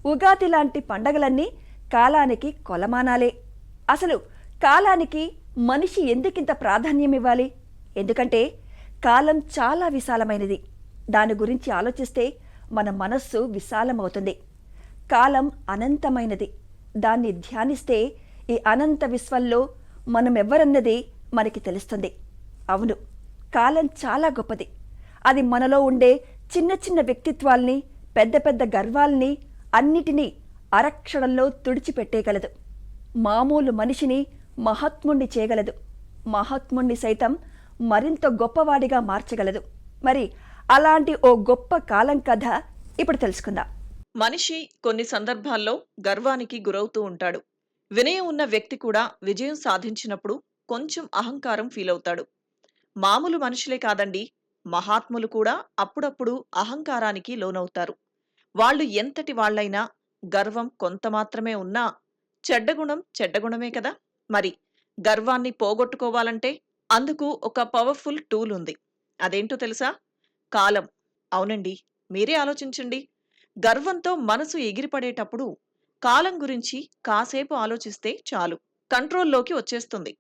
ఉగాది లాంటి పండగలన్నీ కాలానికి కొలమానాలే. అసలు కాలానికి మనిషి ఎందుకింత ప్రాధాన్యం ఇవ్వాలి? ఎందుకంటే కాలం చాలా విశాలమైనది. దాని గురించి ఆలోచిస్తే మన మనస్సు విశాలమవుతుంది. కాలం అనంతమైనది. దాన్ని ధ్యానిస్తే ఈ అనంత విశ్వంలో మనం ఎవ్వరన్నది మనకి తెలుస్తుంది. అవును, కాలం చాలా గొప్పది. అది మనలో ఉండే చిన్న చిన్న వ్యక్తిత్వాల్ని, పెద్ద పెద్ద గర్వాల్ని అన్నిటినీ అరక్షణంలో తుడిచిపెట్టేయగలదు. మామూలు మనిషిని మహాత్ముణ్ణి చేయగలదు. మహాత్ముణ్ణి సైతం మరింత గొప్పవాడిగా మార్చగలదు. మరి అలాంటి ఓ గొప్ప కాలం కథ ఇప్పుడు తెలుసుకుందాం. మనిషి కొన్ని సందర్భాల్లో గర్వానికి గురవుతూ ఉంటాడు. వినయం ఉన్న వ్యక్తి కూడా విజయం సాధించినప్పుడు కొంచెం అహంకారం ఫీలవుతాడు. మామూలు మనుషులే కాదండి, మహాత్ములు కూడా అప్పుడప్పుడు అహంకారానికి లోనవుతారు. వాళ్ళు ఎంతటి వాళ్లైనా గర్వం కొంత మాత్రమే ఉన్నా చెడ్డగుణం చెడ్డగుణమే కదా. మరి గర్వాన్ని పోగొట్టుకోవాలంటే అందుకు ఒక పవర్ఫుల్ టూల్ ఉంది. అదేంటో తెలుసా? కాలం. అవునండి, మీరే ఆలోచించండి. గర్వంతో మనసు ఎగిరిపడేటప్పుడు కాలం గురించి కాసేపు ఆలోచిస్తే చాలు, కంట్రోల్లోకి వచ్చేస్తుంది.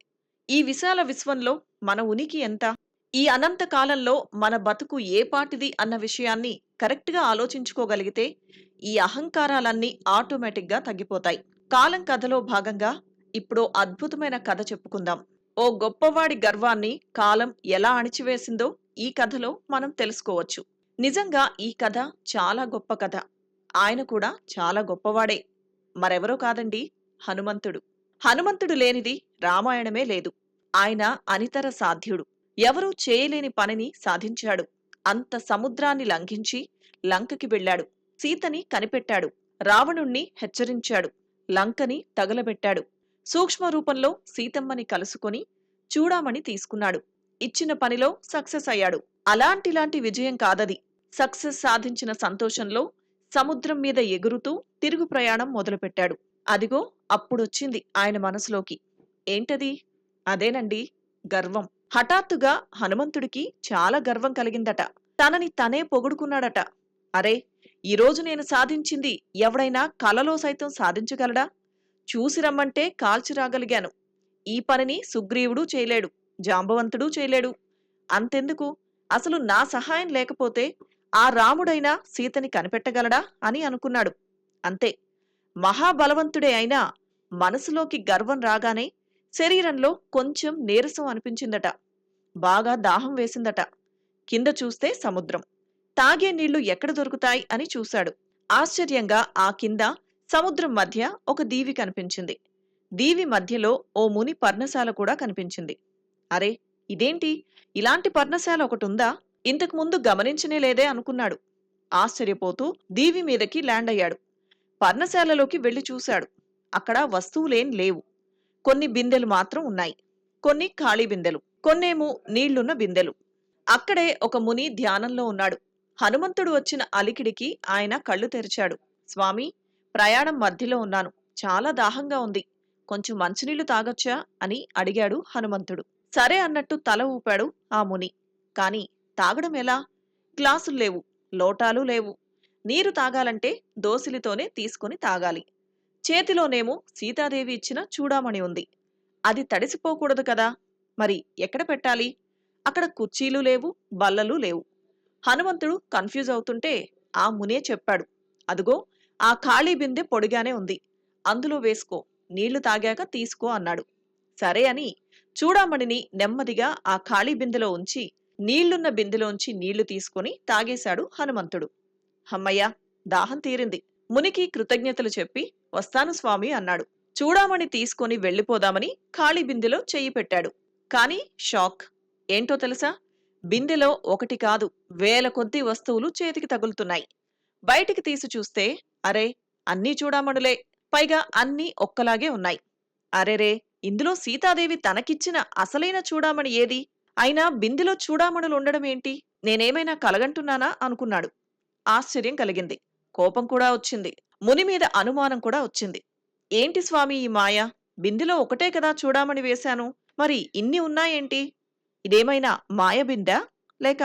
ఈ విశాల విశ్వంలో మన ఉనికి ఎంత? ఈ అనంత కాలంలో మన బతుకు ఏ పాటిది అన్న విషయాన్ని కరెక్ట్గా ఆలోచించుకోగలిగితే ఈ అహంకారాలన్నీ ఆటోమేటిక్గా తగ్గిపోతాయి. కాలం కథలో భాగంగా ఇప్పుడు అద్భుతమైన కథ చెప్పుకుందాం. ఓ గొప్పవాడి గర్వాన్ని కాలం ఎలా అణిచివేసిందో ఈ కథలో మనం తెలుసుకోవచ్చు. నిజంగా ఈ కథ చాలా గొప్ప కథ. ఆయన కూడా చాలా గొప్పవాడే. మరెవరో కాదండి, హనుమంతుడు. హనుమంతుడు లేనిది రామాయణమే లేదు. ఆయన అనితర సాధ్యుడు. ఎవరూ చేయలేని పనిని సాధించాడు. అంత సముద్రాన్ని లంఘించి లంకకి వెళ్ళాడు. సీతని కనిపెట్టాడు. రావణుణ్ణి హెచ్చరించాడు. లంకని తగలబెట్టాడు. సూక్ష్మ రూపంలో సీతమ్మని కలుసుకొని చూడామణి తీసుకున్నాడు. ఇచ్చిన పనిలో సక్సెస్ అయ్యాడు. అలాంటిలాంటి విజయం కాదది. సక్సెస్ సాధించిన సంతోషంలో సముద్రం మీద ఎగురుతూ తిరుగు ప్రయాణం మొదలుపెట్టాడు. అదిగో అప్పుడొచ్చింది ఆయన మనసులోకి. ఏంటది? అదేనండి, గర్వం. హఠాత్తుగా హనుమంతుడికి చాలా గర్వం కలిగిందట. తనని తనే పొగుడుకున్నాడట. అరే, ఈరోజు నేను సాధించింది ఎవడైనా కలలో సైతం సాధించగలడా? చూసి రమ్మంటే కాల్చి రాగలిగాను. ఈ పనిని సుగ్రీవుడు చేయలేడు, జాంబవంతుడు చేయలేడు. అంతెందుకు, అసలు నా సహాయం లేకపోతే ఆ రాముడైనా సీతని కనిపెట్టగలడా అని అనుకున్నాడు. అంతే, మహాబలవంతుడే అయినా మనసులోకి గర్వం రాగానే శరీరంలో కొంచెం నీరసం అనిపించిందట. బాగా దాహం వేసిందట. కింద చూస్తే సముద్రం. తాగే నీళ్లు ఎక్కడ దొరుకుతాయి అని చూశాడు. ఆశ్చర్యంగా ఆ కింద సముద్రం మధ్య ఒక దీవి కనిపించింది. దీవి మధ్యలో ఓ ముని పర్ణశాల కూడా కనిపించింది. అరే, ఇదేంటి, ఇలాంటి పర్ణశాల ఒకటుందా? ఇంతకు ముందు గమనించనే లేదే అనుకున్నాడు. ఆశ్చర్యపోతూ దీవి మీదకి ల్యాండ్ అయ్యాడు. పర్ణశాలలోకి వెళ్లి చూశాడు. అక్కడ వస్తువులేం లేవు. కొన్ని బిందెలు మాత్రం ఉన్నాయి. కొన్ని ఖాళీ బిందెలు, కొన్నేమో నీళ్లున్న బిందెలు. అక్కడే ఒక ముని ధ్యానంలో ఉన్నాడు. హనుమంతుడు వచ్చిన అలికిడికి ఆయన కళ్ళు తెరిచాడు. స్వామి, ప్రయాణం మధ్యలో ఉన్నాను, చాలా దాహంగా ఉంది, కొంచెం మంచినీళ్లు తాగొచ్చా అని అడిగాడు హనుమంతుడు. సరే అన్నట్టు తల ఊపాడు ఆ ముని. కాని తాగడం ఎలా? గ్లాసులు లేవు, లోటాలు లేవు. నీరు తాగాలంటే దోసిలితోనే తీసుకుని తాగాలి. చేతిలోనేమో సీతాదేవి ఇచ్చిన చూడామణి ఉంది. అది తడిసిపోకూడదు కదా. మరి ఎక్కడ పెట్టాలి? అక్కడ కుర్చీలు లేవు, బల్లలు లేవు. హనుమంతుడు కన్ఫ్యూజ్ అవుతుంటే ఆ మునే చెప్పాడు. అదుగో ఆ ఖాళీ బిందె పొడిగానే ఉంది, అందులో వేసుకో, నీళ్లు తాగాక తీసుకో అన్నాడు. సరే అని చూడామణిని నెమ్మదిగా ఆ ఖాళీ బిందెలో ఉంచి నీళ్లున్న బిందెలోంచి నీళ్లు తీసుకుని తాగేశాడు హనుమంతుడు. హమ్మయ్యా, దాహం తీరింది. మునికి కృతజ్ఞతలు చెప్పి వస్తాను స్వామి అన్నాడు. చూడామణి తీసుకొని వెళ్లిపోదామని ఖాళీ బిందెలో చెయ్యి పెట్టాడు. కాని షాక్. ఏంటో తెలుసా? బిందెలో ఒకటి కాదు, వేల కొద్దీ వస్తువులు చేతికి తగులుతున్నాయి. బయటికి తీసి చూస్తే అరే, అన్నీ చూడామణులే. పైగా అన్నీ ఒక్కలాగే ఉన్నాయి. అరెరే, ఇందులో సీతాదేవి తనకిచ్చిన అసలైన చూడామణి ఏది? అయినా బిందెలో చూడామణులు ఉండడం ఏంటి? నేనేమైనా కలగంటున్నానా అనుకున్నాడు. ఆశ్చర్యం కలిగింది. కోపం కూడా వచ్చింది. ముని మీద అనుమానం కూడా వచ్చింది. ఏంటి స్వామి ఈ మాయ? బిందెలో ఒకటే కదా చూడామణి వేశాను, మరి ఇన్ని ఉన్నాయేంటి? ఇదేమైనా మాయ బిందా? లేక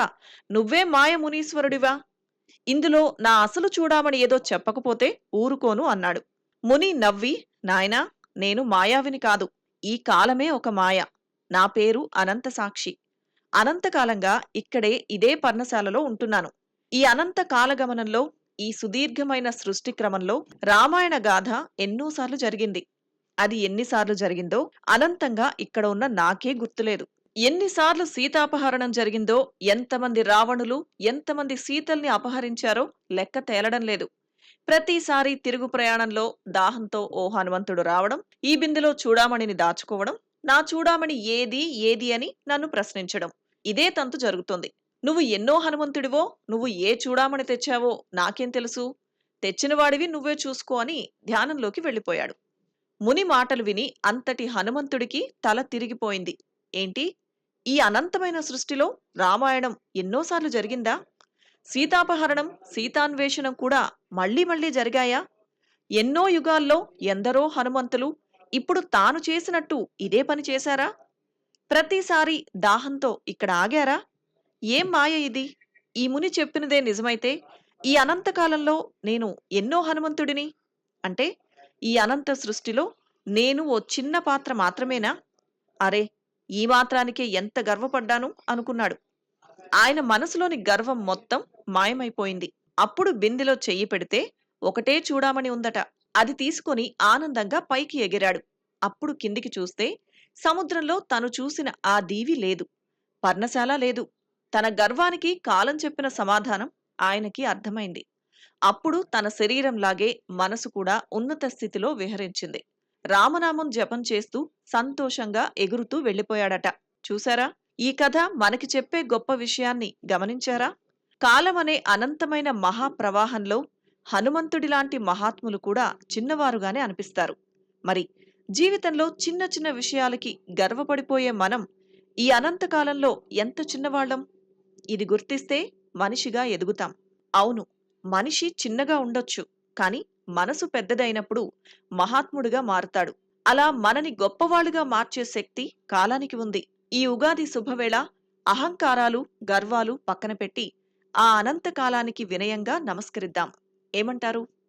నువ్వే మాయ మునీశ్వరుడివా? ఇందులో నా అసలు చూడామణి ఏదో చెప్పకపోతే ఊరుకోను అన్నాడు. ముని నవ్వి, నాయనా, నేను మాయావిని కాదు. ఈ కాలమే ఒక మాయ. నా పేరు అనంత సాక్షి. అనంతకాలంగా ఇక్కడే ఇదే పర్ణశాలలో ఉంటున్నాను. ఈ అనంత కాలగమనంలో, ఈ సుదీర్ఘమైన సృష్టి క్రమంలో రామాయణ గాథ ఎన్నోసార్లు జరిగింది. అది ఎన్నిసార్లు జరిగిందో అనంతంగా ఇక్కడ ఉన్న నాకే గుర్తులేదు. ఎన్నిసార్లు సీతాపహరణం జరిగిందో, ఎంతమంది రావణులు, ఎంతమంది సీతల్ని అపహరించారో లెక్క తేలడం లేదు. ప్రతిసారి తిరుగు ప్రయాణంలో దాహంతో ఓ హనుమంతుడు రావడం, ఈ బిందెలో చూడామణిని దాచుకోవడం, నా చూడామణి ఏది ఏది అని నన్ను ప్రశ్నించడం. ఇదే తంతు జరుగుతోంది. నువ్వు ఎన్నో హనుమంతుడివో, నువ్వు ఏ చూడామణి తెచ్చావో నాకేం తెలుసు? తెచ్చినవాడివి నువ్వే చూసుకో అని ధ్యానంలోకి వెళ్ళిపోయాడు. ముని మాటలు విని అంతటి హనుమంతుడికి తల తిరిగిపోయింది. ఏంటి? ఈ అనంతమైన సృష్టిలో రామాయణం ఎన్నోసార్లు జరిగిందా? సీతాపహరణం, సీతాన్వేషణం కూడా మళ్ళీ మళ్ళీ జరిగాయా? ఎన్నో యుగాల్లో ఎందరో హనుమంతులు ఇప్పుడు తాను చేసినట్టు ఇదే పని చేశారా? ప్రతిసారి దాహంతో ఇక్కడ ఆగారా? ఏం మాయ ఇది? ఈ ముని చెప్పినదే నిజమైతే ఈ అనంతకాలంలో నేను ఎన్నో హనుమంతుడిని. అంటే ఈ అనంత సృష్టిలో నేను ఓ చిన్న పాత్ర మాత్రమేనా? అరే, ఈ మాత్రానికే ఎంత గర్వపడ్డాను అనుకున్నాడు. ఆయన మనసులోని గర్వం మొత్తం మాయమైపోయింది. అప్పుడు బిందెలో చెయ్యి పెడితే ఒకటే చూడామణి ఉందట. అది తీసుకొని ఆనందంగా పైకి ఎగిరాడు. అప్పుడు కిందికి చూస్తే సముద్రంలో తను చూసిన ఆ దీవి లేదు, పర్ణశాల లేదు. తన గర్వానికి కాలం చెప్పిన సమాధానం ఆయనకి అర్థమైంది. అప్పుడు తన శరీరంలాగే మనసు కూడా ఉన్నత స్థితిలో విహరించింది. రామనామం జపం చేస్తూ సంతోషంగా ఎగురుతూ వెళ్ళిపోయాడట. చూశారా? ఈ కథ మనకి చెప్పే గొప్ప విషయాన్ని గమనించారా? కాలమనే అనంతమైన మహాప్రవాహంలో హనుమంతుడిలాంటి మహాత్ములు కూడా చిన్నవారుగానే అనిపిస్తారు. మరి జీవితంలో చిన్న చిన్న విషయాలకి గర్వపడిపోయే మనం ఈ అనంతకాలంలో ఎంత చిన్నవాళ్లం? ఇది గుర్తిస్తే మనిషిగా ఎదుగుతాం. అవును, మనిషి చిన్నగా ఉండొచ్చు, కాని మనసు పెద్దదైనప్పుడు మహాత్ముడిగా మారుతాడు. అలా మనని గొప్పవాళ్లుగా మార్చే శక్తి కాలానికి ఉంది. ఈ ఉగాది శుభవేళ అహంకారాలు, గర్వాలు పక్కన పెట్టి ఆ అనంత కాలానికి వినయంగా నమస్కరిద్దాం. ఏమంటారు?